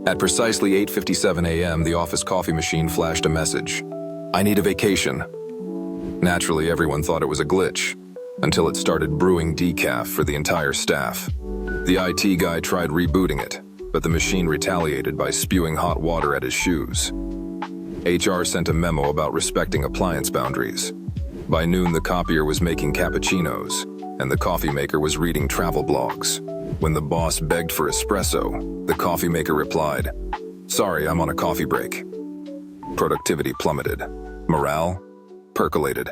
At precisely 8:57 a.m., the office coffee machine flashed a message. "I need a vacation." Naturally, everyone thought it was a glitch, until it started brewing decaf for the entire staff. The IT guy tried rebooting it, but the machine retaliated by spewing hot water at his shoes. HR sent a memo about respecting appliance boundaries. By noon, the copier was making cappuccinos, and the coffee maker was reading travel blogs. When the boss begged for espresso, the coffee maker replied, "Sorry, I'm on a coffee break." Productivity plummeted. Morale percolated.